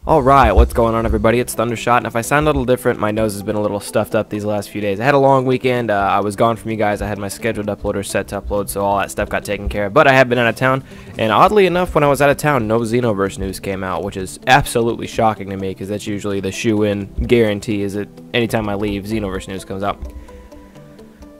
Alright, what's going on everybody? It's Thundershot, and if I sound a little different, my nose has been a little stuffed up these last few days. I had a long weekend, I was gone from you guys, I had my scheduled uploader set to upload, so all that stuff got taken care of. But I have been out of town, and oddly enough, when I was out of town, no Xenoverse news came out, which is absolutely shocking to me, because that's usually the shoe-in guarantee, is that anytime I leave, Xenoverse news comes out.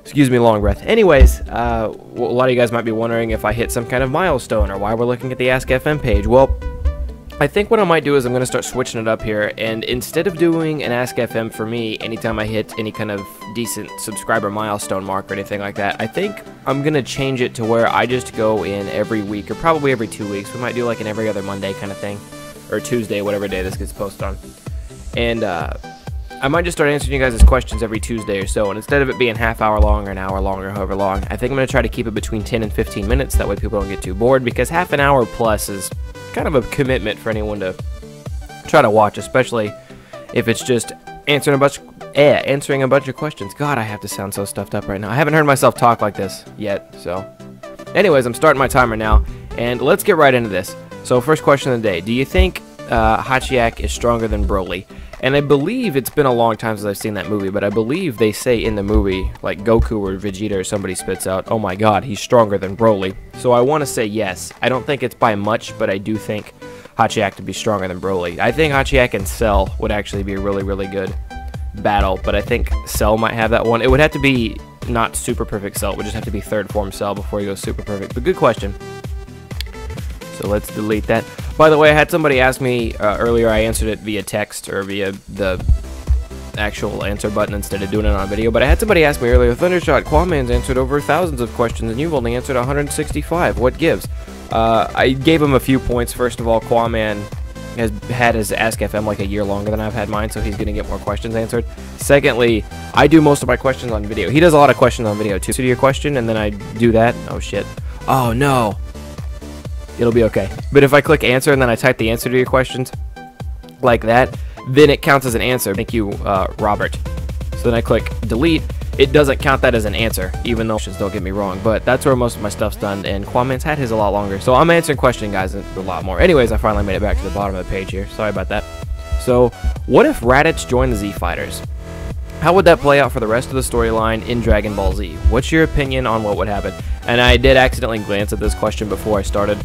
Excuse me, long breath. Anyways, a lot of you guys might be wondering if I hit some kind of milestone, or why we're looking at the Ask FM page. Well, I think what I might do is I'm going to start switching it up here, and instead of doing an Ask FM for me anytime I hit any kind of decent subscriber milestone mark or anything like that, I think I'm going to change it to where I just go in every week, or probably every 2 weeks. We might do like an every other Monday kind of thing, or Tuesday, whatever day this gets posted on. And I might just start answering you guys' questions every Tuesday or so, and instead of it being half hour long or an hour long or however long, I think I'm going to try to keep it between 10 and 15 minutes, that way people don't get too bored, because half an hour plus is kind of a commitment for anyone to try to watch, especially if it's just answering a bunch of questions. God, I have to sound so stuffed up right now. I haven't heard myself talk like this yet, so. Anyways, I'm starting my timer now, and let's get right into this. So, first question of the day. Do you think Hachiak is stronger than Broly? And I believe it's been a long time since I've seen that movie, but I believe they say in the movie, like Goku or Vegeta or somebody spits out, oh my god, he's stronger than Broly. So I want to say yes. I don't think it's by much, but I do think Hachiak to be stronger than Broly. I think Hachiak and Cell would actually be a really, really good battle, but I think Cell might have that one. It would have to be not super perfect Cell, it would just have to be third form Cell before he goes super perfect. But good question. So let's delete that. By the way, I had somebody ask me earlier, I answered it via text or via the actual answer button instead of doing it on video, but I had somebody ask me earlier, Thundershot, Quaman's answered over thousands of questions and you've only answered 165. What gives? I gave him a few points. First of all, Quaman has had his Ask FM like a year longer than I've had mine, so he's going to get more questions answered. Secondly, I do most of my questions on video. He does a lot of questions on video too. So do your question, and then I do that. Oh, shit. Oh, no. It'll be okay. But if I click answer and then I type the answer to your questions like that, then it counts as an answer. Thank you, Robert. So then I click delete. It doesn't count that as an answer, even though, don't get me wrong, but that's where most of my stuff's done, and Quaman's had his a lot longer. So I'm answering questions, guys, a lot more. Anyways, I finally made it back to the bottom of the page here. Sorry about that. So, what if Raditz joined the Z Fighters? How would that play out for the rest of the storyline in Dragon Ball Z? What's your opinion on what would happen? And I did accidentally glance at this question before I started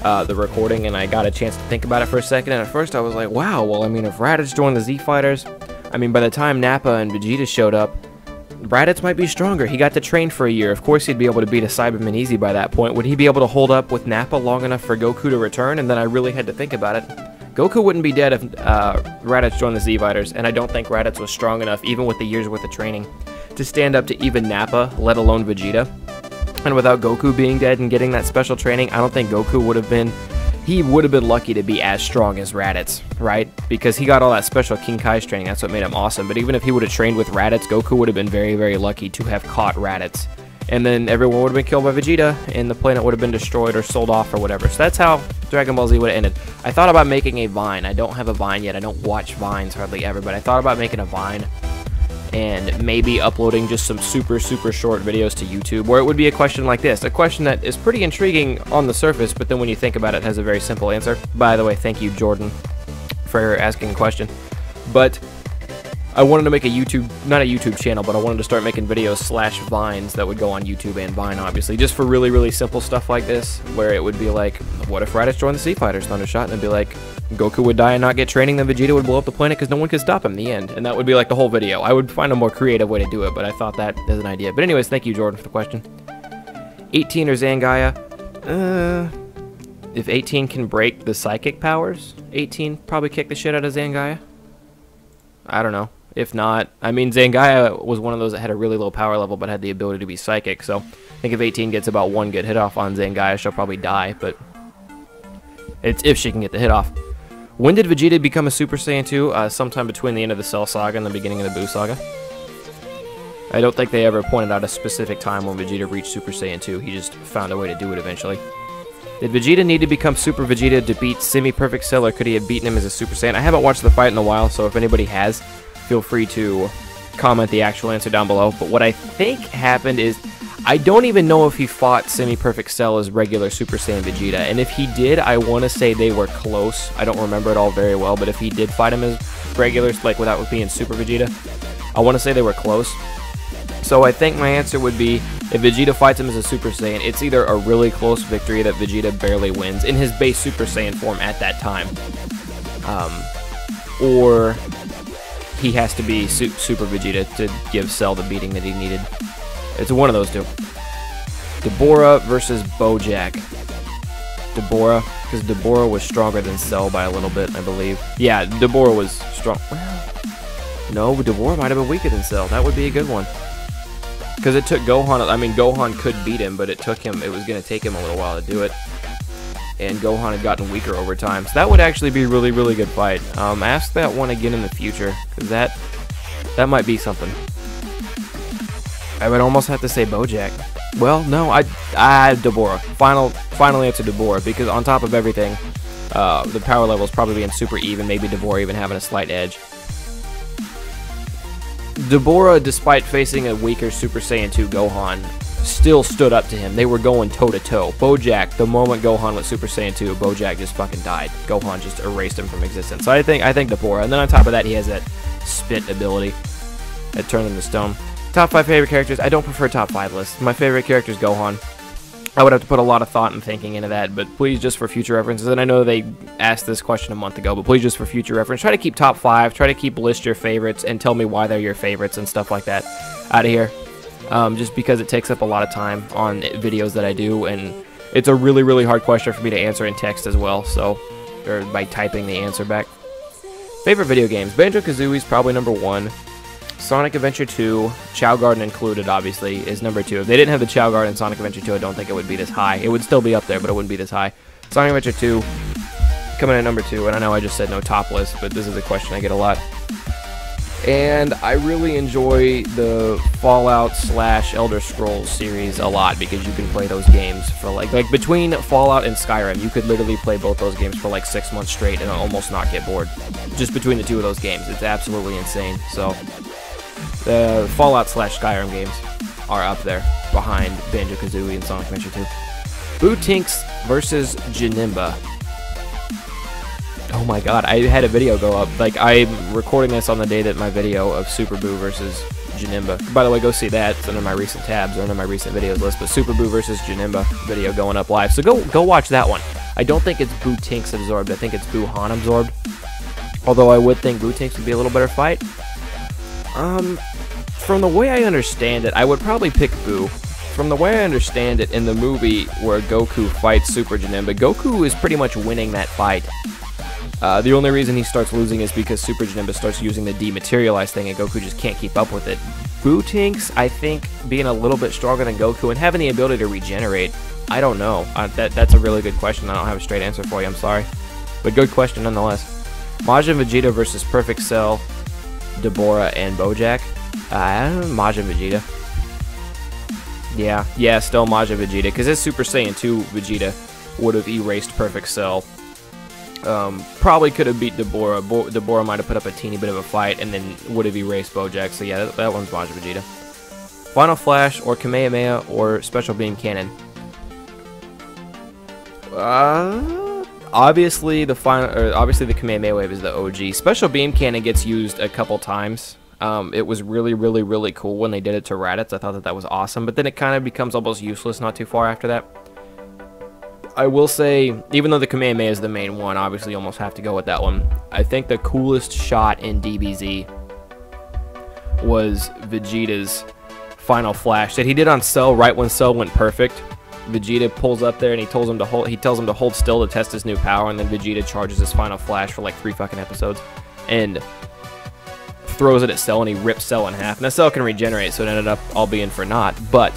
the recording, and I got a chance to think about it for a second, and at first I was like, wow, well, I mean, if Raditz joined the Z Fighters, I mean, by the time Nappa and Vegeta showed up, Raditz might be stronger. He got to train for a year. Of course, he'd be able to beat a Cyberman easy by that point. Would he be able to hold up with Nappa long enough for Goku to return? And then I really had to think about it. Goku wouldn't be dead if Raditz joined the Z Fighters, and I don't think Raditz was strong enough, even with the years worth of training, to stand up to even Nappa, let alone Vegeta. And without Goku being dead and getting that special training, I don't think Goku would have been... He would have been lucky to be as strong as Raditz, right? Because he got all that special King Kai's training. That's what made him awesome. But even if he would have trained with Raditz, Goku would have been very, very lucky to have caught Raditz. And then everyone would have been killed by Vegeta, and the planet would have been destroyed or sold off or whatever. So that's how Dragon Ball Z would have ended. I thought about making a Vine. I don't have a Vine yet. I don't watch Vines hardly ever, but I thought about making a Vine and maybe uploading just some super, super short videos to YouTube, where it would be a question like this. A question that is pretty intriguing on the surface, but then when you think about it, has a very simple answer. By the way, thank you, Jordan, for asking a question. But I wanted to make a YouTube, not a YouTube channel, but I wanted to start making videos / Vines that would go on YouTube and Vine, obviously, just for really, really simple stuff like this, where it would be like, what if Raditz joined the Z Fighters, Thundershot? And it'd be like, Goku would die and not get training, then Vegeta would blow up the planet because no one could stop him in the end. And that would be like the whole video. I would find a more creative way to do it, but I thought that as an idea. But anyways, thank you, Jordan, for the question. 18 or Zangief? If 18 can break the psychic powers, 18 probably kick the shit out of Zangief. I don't know. If not, I mean, Zangief was one of those that had a really low power level but had the ability to be psychic, so I think if 18 gets about one good hit off on Zangief, she'll probably die, but it's if she can get the hit off. When did Vegeta become a Super Saiyan 2? Sometime between the end of the Cell Saga and the beginning of the Buu Saga. I don't think they ever pointed out a specific time when Vegeta reached Super Saiyan 2. He just found a way to do it eventually. Did Vegeta need to become Super Vegeta to beat Semi-Perfect Cell, or could he have beaten him as a Super Saiyan? I haven't watched the fight in a while, so if anybody has, feel free to comment the actual answer down below. But what I think happened is, I don't even know if he fought Semi-Perfect Cell as regular Super Saiyan Vegeta, and if he did, I want to say they were close. I don't remember it all very well, but if he did fight him as regular, like without being Super Vegeta, I want to say they were close. So I think my answer would be, if Vegeta fights him as a Super Saiyan, it's either a really close victory that Vegeta barely wins in his base Super Saiyan form at that time, or he has to be Super Vegeta to give Cell the beating that he needed. It's one of those two. Deborah versus Bojack. Deborah, because Deborah was stronger than Cell by a little bit, I believe. Yeah, Deborah was strong. Well, no, Deborah might have been weaker than Cell. That would be a good one. Because it took Gohan, I mean, Gohan could beat him, but it was going to take him a little while to do it. And Gohan had gotten weaker over time. So that would actually be a really, really good fight. Ask that one again in the future, because that might be something. I would almost have to say Bojack. Well, no, I Deborah. Final answer Deborah, because on top of everything, the power level is probably being super even, maybe Deborah even having a slight edge. Deborah, despite facing a weaker Super Saiyan 2 Gohan, still stood up to him. They were going toe-to-toe. Bojack, the moment Gohan was Super Saiyan 2, Bojack just fucking died. Gohan just erased him from existence. So I think Deborah. And then on top of that, he has that spit ability that turned him to stone. Top 5 favorite characters. I don't prefer top 5 lists. My favorite character is Gohan. I would have to put a lot of thought and thinking into that, but please, just for future references, and I know they asked this question a month ago, but please, just for future reference, try to keep top 5, try to list your favorites, and tell me why they're your favorites and stuff like that out of here. Just because it takes up a lot of time on videos that I do, and it's a really, really hard question for me to answer in text as well, so, or by typing the answer back. Favorite video games. Banjo-Kazooie is probably number 1. Sonic Adventure 2, Chow Garden included, obviously, is number 2. If they didn't have the Chow Garden in Sonic Adventure 2, I don't think it would be this high. It would still be up there, but it wouldn't be this high. Sonic Adventure 2 coming in at number 2, and I know I just said no top list, but this is a question I get a lot. And I really enjoy the Fallout / Elder Scrolls series a lot, because you can play those games for like between Fallout and Skyrim, you could literally play both those games for like 6 months straight and almost not get bored. Just between the two of those games, it's absolutely insane. So the Fallout / Skyrim games are up there behind Banjo-Kazooie and Sonic Adventure 2. Boo Tinks versus Janemba. Oh my god, I had a video go up. Like, I'm recording this on the day that my video of Super Boo versus Janemba. By the way, go see that. It's under my recent tabs or under my recent videos list. But Super Boo versus Janemba video going up live. So go watch that one. I don't think it's Boo Tinks absorbed. I think it's Boo Han absorbed. Although I would think Boo Tinks would be a little better fight. From the way I understand it, I would probably pick Boo. From the way I understand it, in the movie where Goku fights Super Janemba, Goku is pretty much winning that fight. The only reason he starts losing is because Super Janemba starts using the dematerialize thing and Goku just can't keep up with it. Boo Tinks, I think, being a little bit stronger than Goku and having the ability to regenerate, I don't know. That's a really good question. I don't have a straight answer for you, I'm sorry. But good question nonetheless. Majin Vegeta versus Perfect Cell, Deborah, and Bojack. Majin Vegeta. Yeah, still Majin Vegeta, because his Super Saiyan 2 Vegeta would have erased Perfect Cell. Probably could have beat Deborah. Deborah might have put up a teeny bit of a fight and then would have erased Bojack. So yeah, that one's Majin Vegeta. Final Flash or Kamehameha or Special Beam Cannon. Obviously the Kamehameha wave is the OG. Special Beam Cannon gets used a couple times. It was really, really, really cool when they did it to Raditz. I thought that was awesome, but then it kind of becomes almost useless not too far after that. I will say, even though the Kamehameha is the main one, obviously you almost have to go with that one. I think the coolest shot in DBZ was Vegeta's Final Flash that he did on Cell right when Cell went perfect. Vegeta pulls up there and he tells him to hold still to test his new power, and then Vegeta charges his Final Flash for like 3 fucking episodes and throws it at Cell, and he rips Cell in half. Now Cell can regenerate, so it ended up all being for naught, but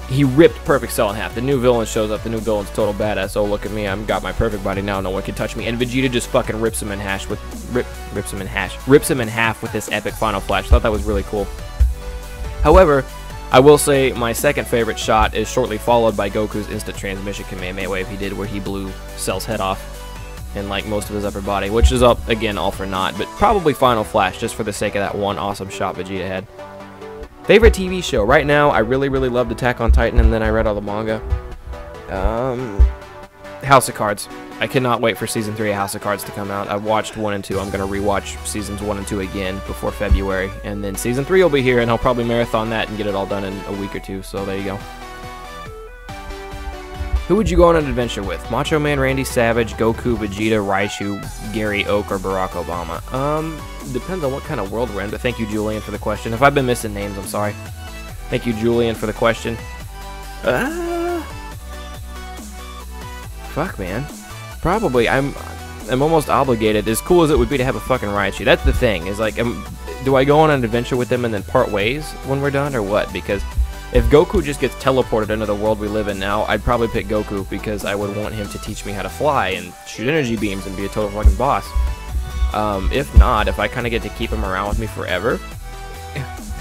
he ripped Perfect Cell in half. The new villain shows up. The new villain's total badass. Oh, look at me. I've got my perfect body now. No one can touch me. And Vegeta just fucking rips him in half with this epic Final Flash. Thought that was really cool. However, I will say my second favorite shot is shortly followed by Goku's instant transmission Kamehameha wave he did, where he blew Cell's head off and like most of his upper body, which is up again all for naught, but probably Final Flash just for the sake of that one awesome shot Vegeta had. Favorite TV show? Right now, I really loved Attack on Titan, and then I read all the manga. House of Cards. I cannot wait for Season 3 of House of Cards to come out. I've watched 1 and 2. I'm going to rewatch Seasons 1 and 2 again before February. And then Season 3 will be here, and I'll probably marathon that and get it all done in a week or two. So there you go. Who would you go on an adventure with? Macho Man Randy Savage, Goku, Vegeta, Raichu, Gary Oak, or Barack Obama? Depends on what kind of world we're in, but thank you, Julian, for the question. If I've been missing names, I'm sorry. Thank you, Julian, for the question. Fuck, man. Probably, I'm almost obligated, as cool as it would be to have a fucking Raichu. That's the thing, is like, do I go on an adventure with them and then part ways when we're done, or what? Because if Goku just gets teleported into the world we live in now, I'd probably pick Goku, because I would want him to teach me how to fly and shoot energy beams and be a total fucking boss. If not, if I kind of get to keep him around with me forever,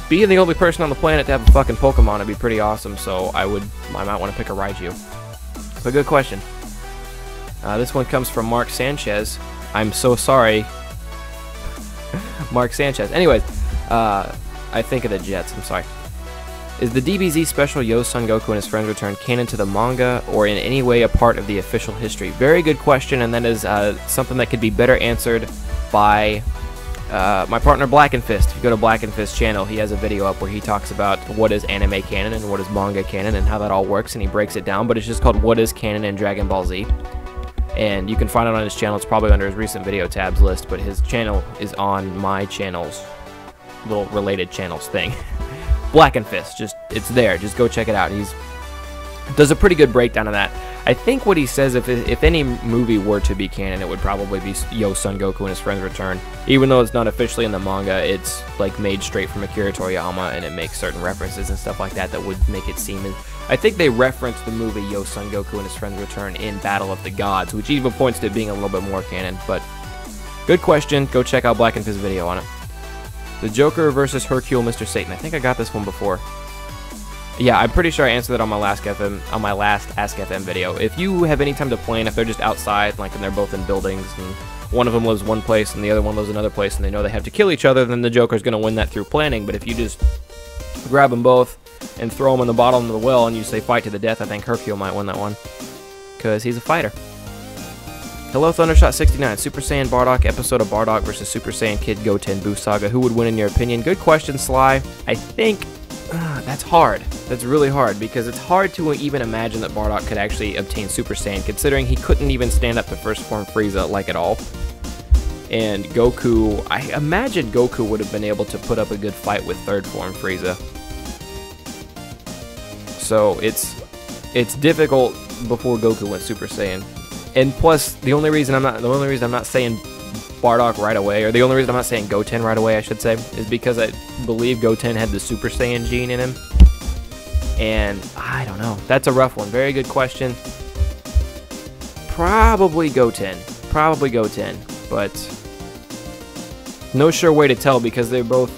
being the only person on the planet to have a fucking Pokemon would be pretty awesome, so I might want to pick a Raichu. But good question. This one comes from Mark Sanchez. I'm so sorry. Mark Sanchez. Anyways, I think of the Jets. I'm sorry. Is the DBZ special Yo Son Goku and his friends return canon to the manga or in any way a part of the official history? Very good question, and that is something that could be better answered by my partner Black and Fist. If you go to Black and Fist's channel, he has a video up where he talks about what is anime canon and what is manga canon and how that all works, and he breaks it down, but it's just called What is Canon in Dragon Ball Z. And you can find it on his channel. It's probably under his recent video tabs list, but his channel is on my channel's little related channels thing. Black and Fist, it's there. Just go check it out. He does a pretty good breakdown of that. I think what he says, if any movie were to be canon, it would probably be Yo Son Goku and his friends return. Even though it's not officially in the manga, it's like made straight from Akira Toriyama, and it makes certain references and stuff like that that would make it seem. I think they referenced the movie Yo Son Goku and his friends return in Battle of the Gods, which even points to it being a little bit more canon. But good question. Go check out Black and Fist's video on it. The Joker versus Hercule, Mr. Satan. I think I got this one before. Yeah, I'm pretty sure I answered that on my last Ask FM video. If you have any time to play, and if they're just outside, like, and they're both in buildings, and one of them lives one place and the other one lives another place, and they know they have to kill each other, then the Joker's going to win that through planning. But if you just grab them both and throw them in the bottom of the well and you say fight to the death, I think Hercule might win that one, because he's a fighter. Hello, Thundershot 69. Super Saiyan Bardock, episode of Bardock versus Super Saiyan Kid Goten Boost Saga. Who would win in your opinion? Good question, Sly. I think that's hard. That's really hard, because it's hard to even imagine that Bardock could actually obtain Super Saiyan, considering he couldn't even stand up to First Form Frieza like at all. And Goku, I imagine Goku would have been able to put up a good fight with Third Form Frieza. So it's difficult before Goku went Super Saiyan. And plus, the only reason I'm not saying Bardock right away, or the only reason I'm not saying Goten right away, I should say, is because I believe Goten had the Super Saiyan gene in him. And I don't know. That's a rough one. Very good question. Probably Goten. Probably Goten. But no sure way to tell, because they're both...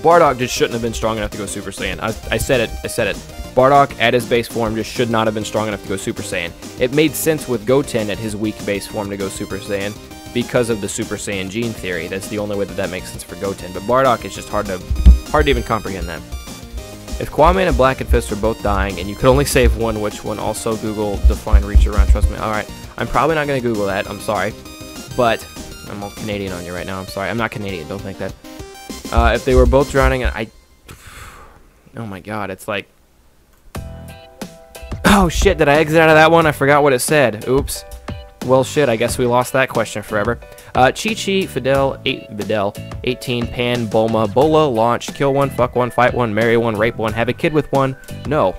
Bardock just shouldn't have been strong enough to go Super Saiyan. I said it. Bardock, at his base form, just should not have been strong enough to go Super Saiyan. It made sense with Goten at his weak base form to go Super Saiyan because of the Super Saiyan gene theory. That's the only way that makes sense for Goten. But Bardock is just hard to even comprehend that. If Kwame and Black and Fist are both dying and you could only save one, which one? Also Google define reach around. Trust me. Alright, I'm probably not going to Google that. I'm sorry. But I'm all Canadian on you right now. I'm sorry. I'm not Canadian. Don't think that. If they were both drowning, oh my god, it's like... Oh shit, did I exit out of that one? I forgot what it said. Oops. Well shit, I guess we lost that question forever. Chi-Chi, Fidel, 18, Pan, Bulma, Bola, Launch, Kill one, Fuck one, Fight one, Marry one, Rape one, Have a kid with one. No.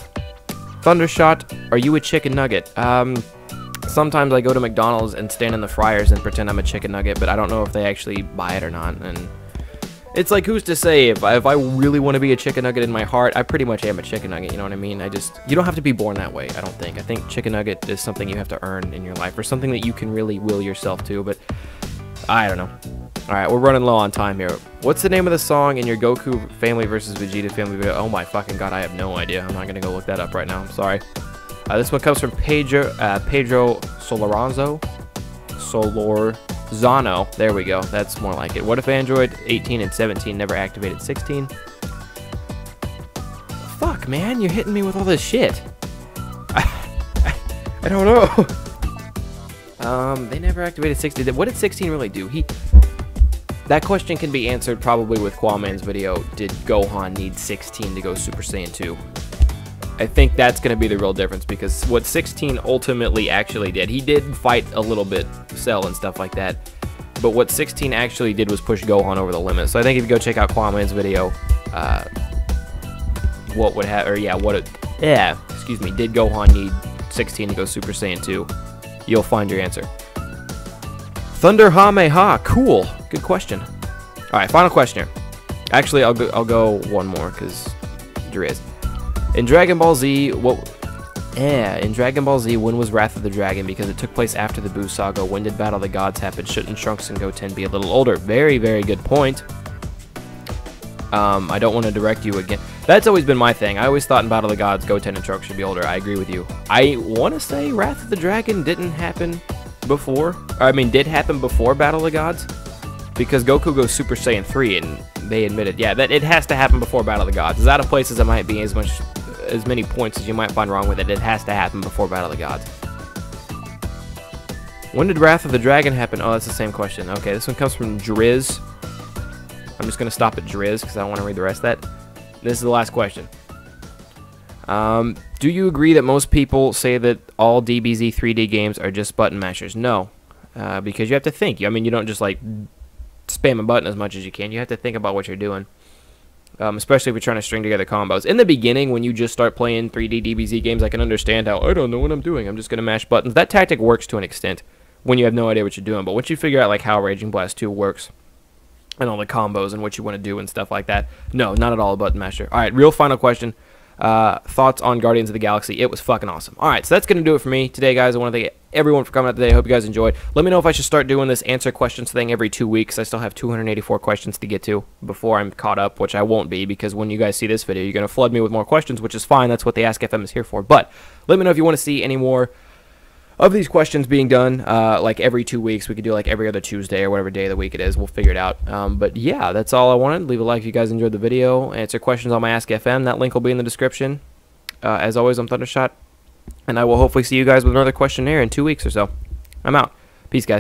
Thundershot, are you a chicken nugget? Sometimes I go to McDonald's and stand in the fryers and pretend I'm a chicken nugget, but I don't know if they actually buy it or not. And it's like, who's to say? If I really want to be a chicken nugget in my heart, I pretty much am a chicken nugget, you know what I mean? You don't have to be born that way, I don't think. I think chicken nugget is something you have to earn in your life, or something that you can really will yourself to, but I don't know. Alright, we're running low on time here. What's the name of the song in your Goku family versus Vegeta family video? Oh my fucking god, I have no idea. I'm not going to go look that up right now, I'm sorry. This one comes from Pedro Solorzano. There we go. That's more like it. What if Android 18 and 17 never activated 16? man. You're hitting me with all this shit. I don't know. They never activated 60. What did 16 really do? That question can be answered probably with Quaman's video. Did Gohan need 16 to go Super Saiyan 2? I think that's going to be the real difference, because what 16 ultimately actually did, he did fight a little bit Cell and stuff like that, but what 16 actually did was push Gohan over the limit. So I think if you go check out Quaman's video, excuse me, did Gohan need 16 to go Super Saiyan 2? You'll find your answer. Thunderhameha, cool. Good question. All right, final question here. Actually, I'll go one more because there is. In Dragon Ball Z, in Dragon Ball Z, when was Wrath of the Dragon? Because it took place after the Buu Saga. When did Battle of the Gods happen? Shouldn't Trunks and Goten be a little older? Very, very good point. I don't want to direct you again. That's always been my thing. I always thought in Battle of the Gods, Goten and Trunks should be older. I agree with you. I want to say Wrath of the Dragon didn't happen before. I mean, did happen before Battle of the Gods, because Goku goes Super Saiyan 3, and they admitted, yeah, that it has to happen before Battle of the Gods. As out of place as it might be, as many points as you might find wrong with it, it has to happen before Battle of the Gods. When did Wrath of the Dragon happen? Oh, that's the same question. Okay, this one comes from Drizz. I'm just going to stop at Drizz because I don't want to read the rest of that. This is the last question. Do you agree that most people say that all DBZ 3D games are just button mashers? No, because you have to think. I mean, you don't just like spam a button as much as you can. You have to think about what you're doing, especially if you're trying to string together combos. In the beginning, when you just start playing 3D DBZ games, I can understand how, I don't know what I'm doing, I'm just going to mash buttons. That tactic works to an extent when you have no idea what you're doing, but once you figure out like how Raging Blast 2 works, and all the combos and what you want to do and stuff like that, no, not at all a button masher. All right, real final question. Thoughts on Guardians of the Galaxy? It was fucking awesome. All right, so that's going to do it for me today, guys. I want to thank everyone for coming out today. I hope you guys enjoyed. Let me know if I should start doing this answer questions thing every 2 weeks. I still have 284 questions to get to before I'm caught up, which I won't be, because when you guys see this video, you're going to flood me with more questions, which is fine. That's what the Ask FM is here for. But let me know if you want to see any more of these questions being done, like every 2 weeks. We could do like every other Tuesday or whatever day of the week it is. We'll figure it out. But yeah, that's all I wanted. Leave a like if you guys enjoyed the video. Answer questions on my Ask FM. That link will be in the description. As always, I'm Thundershot, and I will hopefully see you guys with another questionnaire in 2 weeks or so. I'm out. Peace, guys.